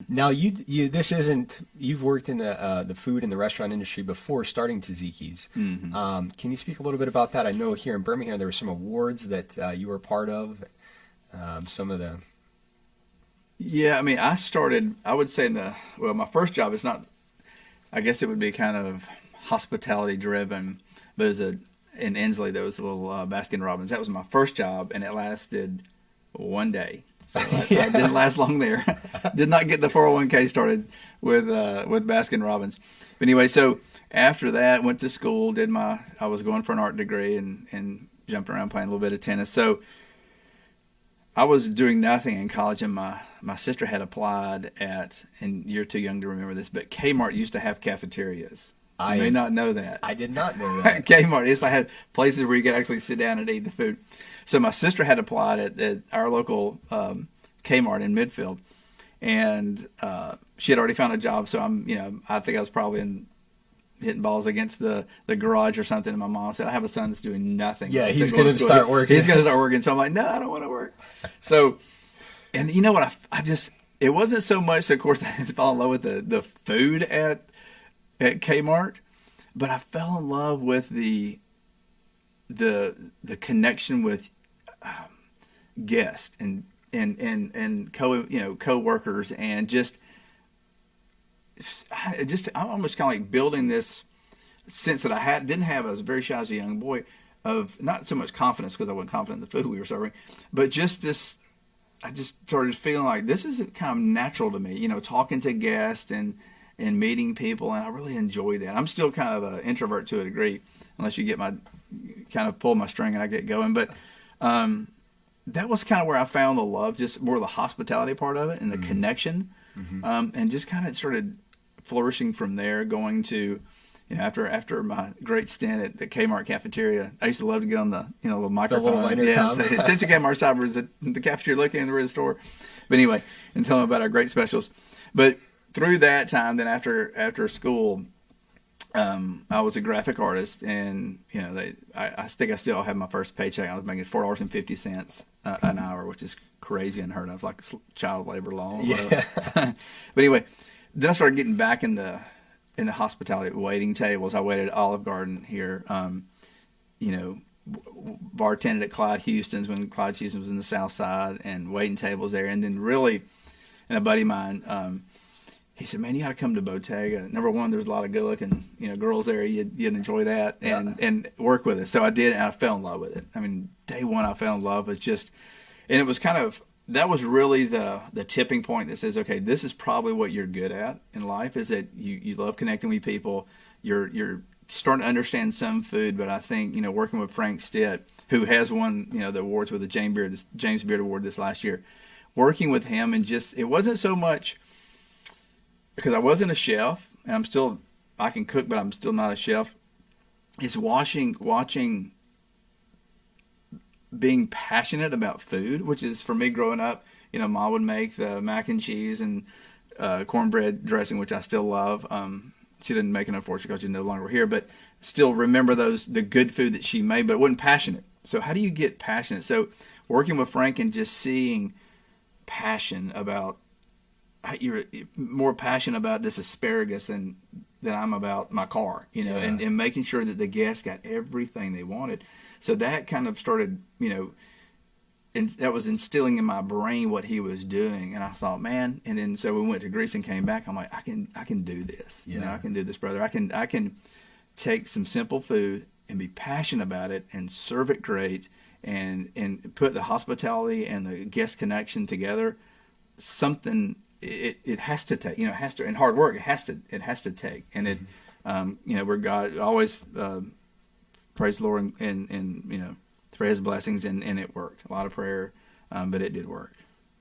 Now this isn't you've worked in the food and the restaurant industry before starting Tazikis. Hmm. Can you speak a little bit about that? I know here in Birmingham there were some awards that you were part of. Some of the Yeah, I mean, I started, I would say well, my first job is not, I guess it would be kind of hospitality driven, but in Inslee, there was a little Baskin Robbins. That was my first job, and it lasted one day. So I yeah didn't last long there. Did not get the 401k started with Baskin Robbins. But anyway, so after that, went to school, I was going for an art degree and jumped around playing a little bit of tennis. So I was doing nothing in college, and my sister had applied and you're too young to remember this, but Kmart used to have cafeterias. You may I not know that. I did not know that. Kmart used to have places where you could actually sit down and eat the food. So my sister had applied at our local Kmart in Midfield, and she had already found a job. So I think I was probably hitting balls against the garage or something. And my mom said, "I have a son that's doing nothing. Yeah, He's he's going going to to school. start working. He's going to start working." So I'm like, "No, I don't want to work." So, and you know what? I just it wasn't so much. Of course, I didn't fall in love with the food at Kmart, but I fell in love with the connection with guests and co-workers, and I'm almost kind of like building this sense that didn't have. I was very shy as a young boy, of not so much confidence because I wasn't confident in the food we were serving, but just this. I just started feeling like this is kind of natural to me, talking to guests and meeting people, and I really enjoy that. I'm still kind of an introvert to a degree, unless you get my kind of pull my string and I get going. But that was kind of where I found the love, just more the hospitality part of it and the connection, and just kind of started flourishing from there. Going to, after my great stint at the Kmart cafeteria, I used to love to get on the little The little microphone. Yeah, intercom. say, attention Kmart shoppers at the cafeteria looking in the rear store. But anyway, and tell them about our great specials. But through that time, then after school, I was a graphic artist, and I think I still have my first paycheck. I was making $4.50 an hour, which is crazy, unheard of, like child labor law. Or Yeah. but anyway, then I started getting back in the hospitality waiting tables. I waited at Olive Garden here. Bartended at Clyde Houston's when Clyde Houston was in the South Side, and waiting tables there. And then really, and a buddy of mine, he said, "Man, you got to come to Bottega. Number one, there's a lot of good-looking, girls there. You'd enjoy that and work with it." So I did, and I fell in love with it. I mean, day one, I fell in love with and it was kind of that was really the tipping point that says, okay, this is probably what you're good at in life. Is that you love connecting with people. You're starting to understand some food, but I think working with Frank Stitt, who has won the awards with the James Beard Award this last year, working with him, and it wasn't so much because I wasn't a chef, and I can cook, but I'm still not a chef. It's watching, being passionate about food, which is for me growing up. Mom would make the mac and cheese and cornbread dressing, which I still love. She didn't make it, unfortunately, because she's no longer here, but still remember the good food that she made, but it wasn't passionate. So how do you get passionate? So working with Frank and just seeing passion about you're more passionate about this asparagus than I'm about my car, Yeah. and making sure that the guests got everything they wanted. So that kind of started, and that was instilling in my brain what he was doing. And I thought, man, and then so we went to Greece and came back. I'm like, I can do this. Yeah. I can do this, brother. I can take some simple food and be passionate about it and serve it great and put the hospitality and the guest connection together. Something it has to take, it has to, and hard work, it has to take. And where God always, praise the Lord and for his blessings, and it worked. A lot of prayer, but it did work.